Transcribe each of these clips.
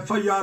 FIR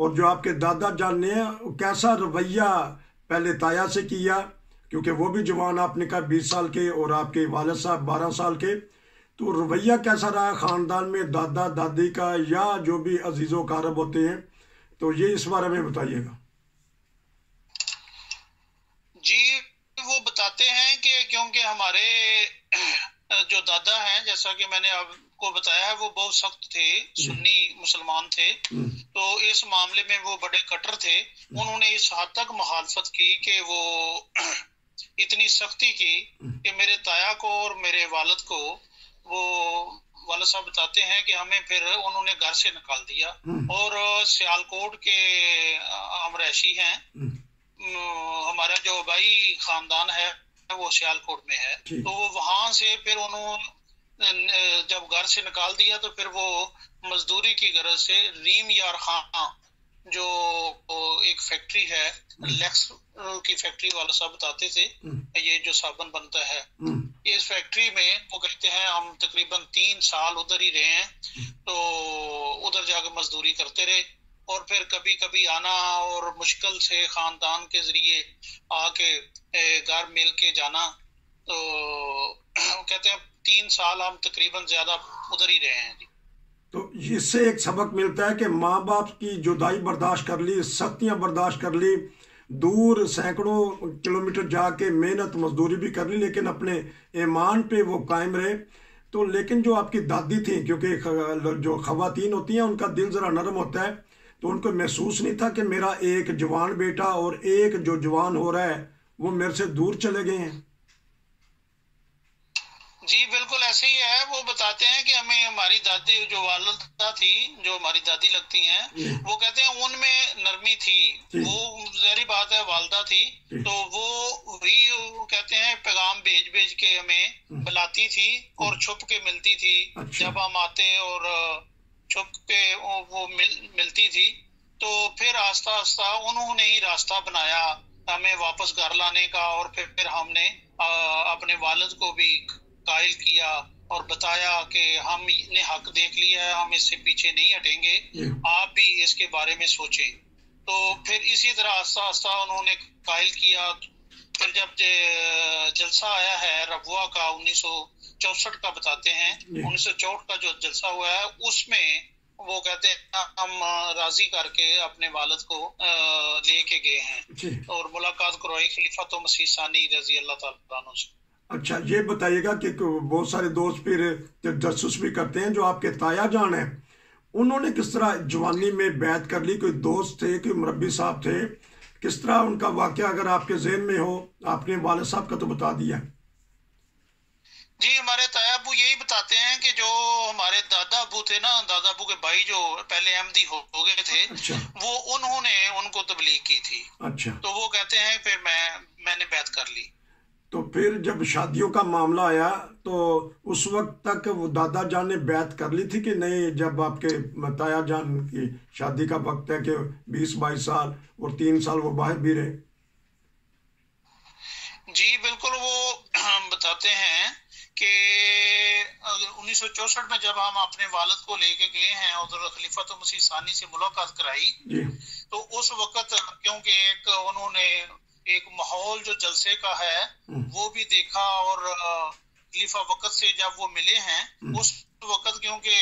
اور جو آپ کے دادا جان نے کیسا رویہ پہلے تایا سے کیا، کیونکہ وہ بھی جوان آپ نے کہا 20 سال کے اور آپ کے والد صاحب 12 سال کے، تو رویہ کیسا رہا خاندان میں دادا دادی کا یا جو بھی عزیز و اقارب ہوتے ہیں، تو یہ اس بارے میں بتائیے گا۔ جی وہ بتاتے ہیں کہ کیونکہ ہمارے جو دادا ہیں، جیسا کہ میں نے آپ کو بتایا ہے، وہ بہت سخت تھے، سنی مسلمان تھے، تو اس معاملے میں وہ بڑے کٹر تھے۔ انہوں نے اس حد تک مخالفت کی کہ وہ اتنی سختی کی کہ میرے تایا کو اور میرے والد کو، وہ والد صاحب بتاتے ہیں کہ ہمیں پھر انہوں نے گھر سے نکال دیا، اور سیالکوٹ کے ہم رہائشی ہیں، ہمارا جو بھائی خاندان ہے وہ سیالکوٹ میں ہے، تو وہ وہاں سے پھر انہوں جب گھر سے نکال دیا تو پھر وہ مزدوری کی غرض سے ریم یار خان جو ایک فیکٹری ہے، لیکس کی فیکٹری والا صاحب بتاتے تھے، یہ جو صابن بنتا ہے، اس فیکٹری میں وہ کہتے ہیں ہم تقریباً 3 سال ادھر ہی رہے ہیں، تو ادھر جا کے مزدوری کرتے رہے، اور پھر کبھی کبھی آنا اور مشکل سے خاندان کے ذریعے آ کے گھر مل کے جانا، تو کہتے ہیں 3 سال ہم تقریباً زیادہ ادھر ہی رہے ہیں۔ تو اس سے ایک سبق ملتا ہے کہ ماں باپ کی جدائی برداشت کر لی، سختیاں برداشت کر لی، دور سینکڑوں کلومیٹر جا کے محنت مزدوری بھی کر لی، لیکن اپنے ایمان پہ وہ قائم رہے۔ تو لیکن جو آپ کی دادی تھیں، کیونکہ جو خواتین ہوتی ہیں ان کا دل ذرا نرم ہوتا ہے، تو ان کو محسوس نہیں تھا کہ میرا ایک جوان بیٹا اور ایک جو جوان ہو رہا ہے وہ میرے سے دور چلے گئے ہیں؟ جی بالکل ایسے ہی ہے۔ وہ بتاتے ہیں کہ ہمیں ہماری دادی جو والدہ تھی، جو ہماری دادی لگتی ہیں، وہ کہتے ہیں ان میں نرمی تھی، وہ ظاہری بات ہے والدہ تھی، تو وہ بھی کہتے ہیں پیغام بھیج کے ہمیں بلاتی تھی اور چھپ کے ملتی تھی، جب ہم آتے اور چھپ کے وہ ملتی تھی، تو پھر آہستہ آہستہ انہوں نے ہی راستہ بنایا ہمیں واپس گھر لانے کا، اور پھر ہم نے اپنے والد کو بھی قائل کیا اور بتایا کہ ہم نے حق دیکھ لیا ہے، ہم اس سے پیچھے نہیں ہٹیں گے، آپ بھی اس کے بارے میں سوچیں۔ تو پھر اسی طرح آہستہ آہستہ انہوں نے قائل کیا۔ پھر جب جلسہ آیا ہے ربوہ کا 1964 کا بتاتے ہیں، 1964 کا جو جلسہ ہوا ہے، اس میں وہ کہتے ہیں ہم راضی کر کے اپنے والد کو لے کے گئے ہیں اور ملاقات کروائی خلیفۃ مسیح ثانی رضی اللہ تعالیٰ عنہ سے۔ اچھا یہ بتائیے گا کہ بہت سارے دوست پھر تجسس بھی کرتے ہیں، جو آپ کے تایا جان ہیں انہوں نے کس طرح جوانی میں بیعت کر لی؟ کوئی دوست تھے، کوئی مربی صاحب تھے، کس طرح ان کا واقعہ اگر آپ کے ذہن میں ہو؟ آپ نے والد صاحب کا تو بتا دیا۔ جی ہمارے تایا ابو یہی بتاتے ہیں کہ جو ہمارے دادا ابو تھے نا، دادا ابو کے بھائی جو پہلے احمدی ہو گئے تھے، وہ انہوں نے ان کو تبلیغ کی تھی، تو وہ کہتے ہیں پھر میں نے بیعت کر لی۔ تو پھر جب شادیوں کا معاملہ آیا تو اس وقت تک وہ دادا جان نے بیعت کر لی تھی کہ نہیں؟ جب آپ کے تایا جان کی شادی کا وقت ہے کہ 20-22 سال اور 3 سال وہ باہر بھی رہے۔ جی بالکل، وہ بتاتے ہیں کہ 1964 میں جب ہم اپنے والد کو لے کے گئے ہیں اور خلیفۃ مسیح ثانی سے ملاقات کرائی، تو اس وقت کیونکہ انہوں نے ایک ماحول جو جلسے کا ہے وہ بھی دیکھا، اور خلیفہ وقت سے جب وہ ملے ہیں اس وقت، کیونکہ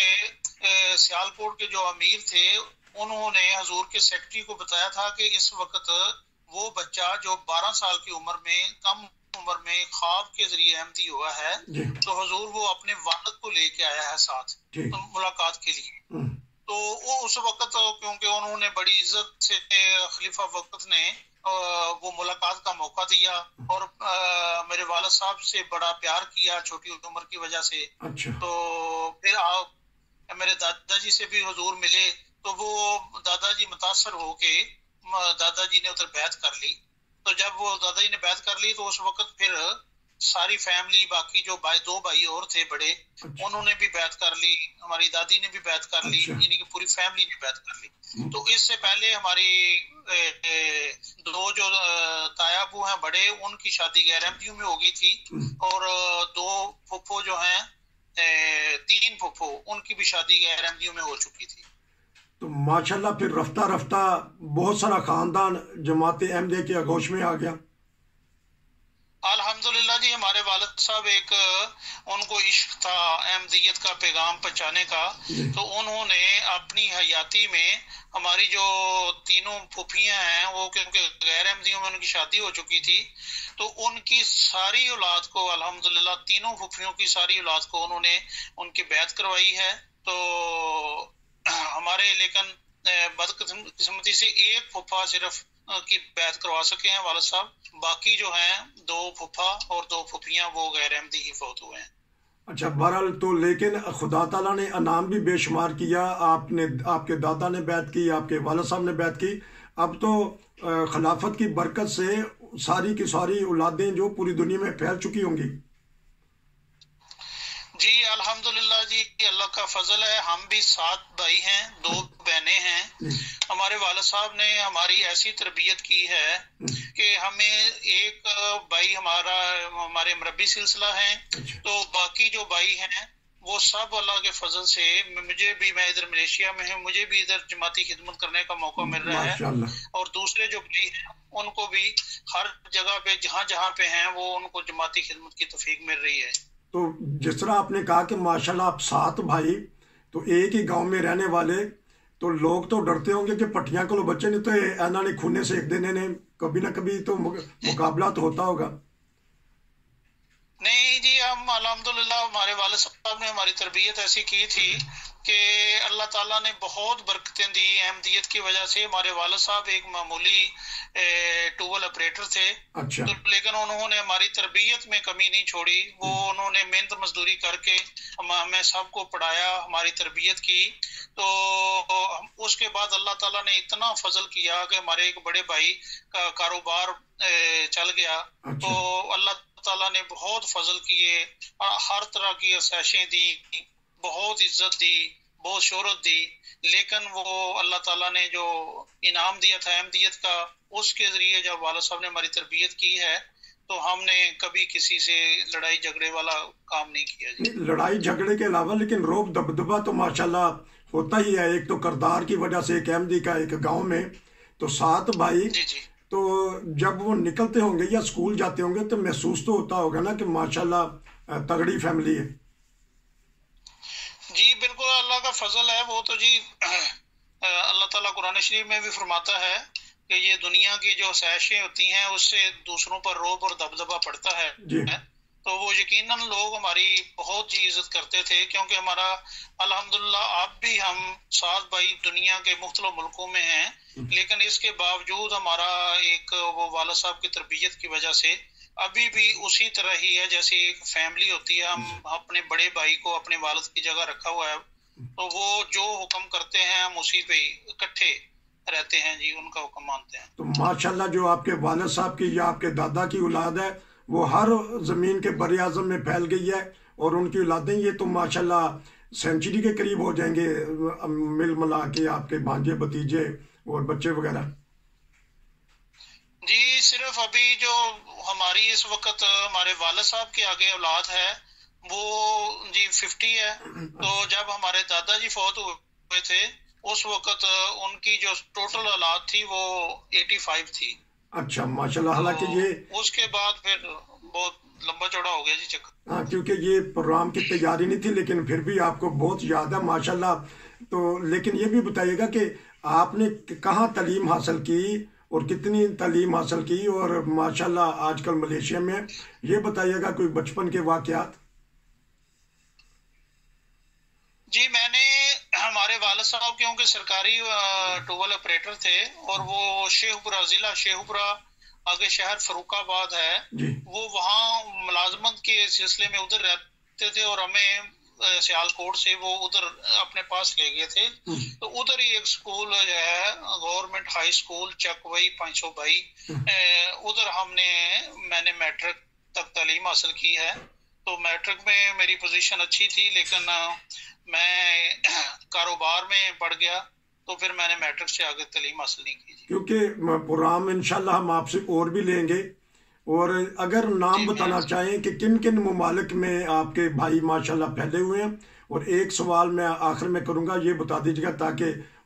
سیالکوٹ کے جو امیر تھے انہوں نے حضور کے سیکرٹری کو بتایا تھا کہ اس وقت وہ بچہ جو 12 سال کی عمر میں، کم عمر میں خواب کے ذریعے احمدی ہوا ہے، تو حضور وہ اپنے والد کو لے کے آیا ہے ساتھ ملاقات کے لیے۔ تو وہ اس وقت کیونکہ انہوں نے بڑی عزت سے خلیفہ وقت نے وہ ملاقات کا موقع دیا، اور میرے والد صاحب سے بڑا پیار کیا چھوٹی عمر کی وجہ سے۔ تو پھر میرے دادا جی سے بھی حضور ملے، تو وہ دادا جی متاثر ہو کے دادا جی نے ادھر بیعت کر لی۔ تو جب وہ دادا جی نے بیعت کر لی تو اس وقت پھر ساری فیملی، باقی جو 2 بھائی اور تھے بڑے، انہوں نے بھی بیعت کر لی، ہماری دادی نے بھی بیعت کر لی، یعنی کہ پوری فیملی نے بیعت کر لی۔ تو اس سے پہلے ہماری 2 جو تایا ابو ہیں بڑے، ان کی شادی غیر احمدیوں میں ہو گئی تھی، اور 2 پھپھو جو ہیں، 3 پھپھو، ان کی بھی شادی غیر احمدیوں میں ہو چکی تھی۔ تو ماشاءاللہ پھر رفتہ رفتہ بہت سارا خاندان جماعت احمدیہ کے آغوش میں آ گیا. الحمدللہ جی، ہمارے والد صاحب ایک ان کو عشق تھا احمدیت کا پیغام پہنچانے کا، تو انہوں نے اپنی حیاتی میں ہماری جو تینوں پھوپھیاں ہیں وہ کیونکہ غیر احمدیوں میں ان کی شادی ہو چکی تھی، تو ان کی ساری اولاد کو الحمدللہ تینوں پھوپھیوں کی ساری اولاد کو انہوں نے ان کی بیعت کروائی ہے. تو ہمارے لیکن بدقسمتی سے ایک پھوپھا صرف کی بیعت کروا سکے ہیں والد صاحب، باقی جو ہیں 2 پھوپھا اور 2 پھوپھیاں وہ غیر احمدی ہی فوت ہوئے ہیں. اچھا بہرحال تو لیکن خدا تعالیٰ نے انعام بھی بے شمار کیا. آپ کے دادا نے بیعت کی، آپ کے والد صاحب نے بیعت کی. اب تو خلافت کی برکت سے ساری کی ساری اولادیں جو پوری دنیا میں پھیل چکی ہوں گی. جی الحمدللہ جی، اللہ کا فضل ہے. ہم بھی 7 بھائی ہیں، 2 بہنیں ہیں. ہمارے والد صاحب نے ہماری ایسی تربیت کی ہے کہ ہمیں ایک بھائی ہمارے مربی سلسلہ ہیں، تو باقی جو بھائی ہیں وہ سب اللہ کے فضل سے میں ادھر ملیشیا میں ہوں، مجھے بھی ادھر جماعتی خدمت کرنے کا موقع مل رہا ہے، اور دوسرے جو بھائی ہیں ان کو بھی ہر جگہ پہ جہاں جہاں پہ ہیں وہ ان کو جماعتی خدمت کی توفیق مل رہی ہے. تو جس طرح آپ نے کہا کہ ماشاءاللہ آپ 7 بھائی تو ایک ہی گاؤں میں رہنے والے، تو لوگ تو ڈرتے ہوں گے کہ پٹیاں کو بچے نہیں تو اینا نے کھونے سے ایک دن نے کبھی نہ کبھی تو مقابلہ تو ہوتا ہوگا. نہیں جی، ہم الحمدللہ ہمارے والد صاحب نے ہماری تربیت ایسی کی تھی کہ اللہ تعالیٰ نے بہت برکتیں دی احمدیت کی وجہ سے. ہمارے والد صاحب ایک معمولی ٹوبل آپریٹر تھے، اچھا، لیکن انہوں نے ہماری تربیت میں کمی نہیں چھوڑی. وہ انہوں نے محنت مزدوری کر کے ہمیں سب کو پڑھایا، ہماری تربیت کی. تو اس کے بعد اللہ تعالیٰ نے اتنا فضل کیا کہ ہمارے ایک بڑے بھائی کا کاروبار چل گیا. تو اللہ تعالیٰ نے بہت فضل کیے، ہر طرح کی آسائشیں دی، بہت عزت دی، بہت شہرت دی. لیکن وہ اللہ تعالیٰ نے جو انعام دیا تھا احمدیت کا، اس کے ذریعے جب والد صاحب نے ہماری تربیت کی ہے تو ہم نے کبھی کسی سے لڑائی جھگڑے والا کام نہیں کیا. جی لڑائی جھگڑے کے علاوہ لیکن روب دبدبہ تو ماشاءاللہ ہوتا ہی ہے. ایک تو کردار کی وجہ سے ایک احمدی کا ایک گاؤں میں تو 7 بھائی، تو جب وہ نکلتے ہوں گے یا اسکول جاتے ہوں گے تو محسوس تو ہوتا ہوگا نا کہ ماشاءاللہ تگڑی فیملی ہے. جی بالکل، اللہ کا فضل ہے وہ تو. جی اللہ تعالیٰ قرآن شریف میں بھی فرماتا ہے کہ یہ دنیا کی جو آسائشیں ہوتی ہیں اس سے دوسروں پر رعب اور دبدبہ پڑتا ہے. تو وہ یقیناً لوگ ہماری بہت ہی عزت کرتے تھے، کیونکہ ہمارا الحمدللہ اب بھی ہم 7 بھائی دنیا کے مختلف ملکوں میں ہیں، لیکن اس کے باوجود ہمارا ایک وہ والد صاحب کی تربیت کی وجہ سے ابھی بھی اسی طرح ہی ہے جیسے ایک فیملی ہوتی ہے. ہم اپنے بڑے بھائی کو اپنے والد کی جگہ رکھا ہوا ہے، تو وہ جو حکم کرتے ہیں ہم اسی پہ اکٹھے رہتے ہیں. جی ان کا حکم مانتے ہیں. تو ماشاءاللہ جو آپ کے والد صاحب کی یا آپ کے دادا کی اولاد ہے وہ ہر زمین کے بر اعظم میں پھیل گئی ہے، اور ان کی اولادیں یہ تو ماشاءاللہ سینچری کے قریب ہو جائیں گے مل ملا کے، آپ کے بھانجے بھتیجے اور بچے وغیرہ. جی صرف ابھی جو ہماری اس وقت ہمارے والد صاحب کے آگے اولاد ہے وہ جی 50 ہے. تو جب ہمارے دادا جی فوت ہوئے تھے اس وقت ان کی جو ٹوٹل اولاد تھی وہ 85 تھی. اچھا ماشاءاللہ. حالانکہ یہ اس کے بعد پھر بہت لمبا چوڑا ہو گیا جی چکر. ہاں کیونکہ یہ پروگرام کی تیاری نہیں تھی، لیکن پھر بھی آپ کو بہت یاد ہے ماشاءاللہ. تو لیکن یہ بھی بتائیے گا کہ آپ نے کہاں تعلیم حاصل کی اور کتنی تعلیم حاصل کی، اور ماشاءاللہ آج کل ملیشیا میں یہ بتائیے گا کوئی بچپن کے واقعات. جی میں نے ہمارے والد صاحب کیونکہ سرکاری ٹوبل آپریٹر تھے، اور وہ شیخپورہ ضلع شیخپورہ آگے شہر فروخ آباد ہے، وہ وہاں ملازمت کے سلسلے میں ادھر رہتے تھے، اور ہمیں سیال کوٹ سے وہ ادھر اپنے پاس لے گئے تھے. تو ادھر ہی ایک سکول جو ہے گورنمنٹ ہائی سکول چکوئی 500 بھائی، ادھر میں نے میٹرک تک تعلیم حاصل کی ہے. تو میٹرک میں میری پوزیشن اچھی تھی، لیکن میں کاروبار میں پڑ گیا تو پھر میں نے میٹرک سے آگے تعلیم حاصل نہیں کی. کیونکہ پروگرام انشاءاللہ ہم آپ سے اور بھی لیں گے، اور اگر نام بتانا چاہیں کہ کن کن ممالک میں آپ کے بھائی ماشاءاللہ پھیلے ہوئے ہیں. اور ایک سوال میں آخر میں کروں گا، یہ بتا دیجیے گا تاکہ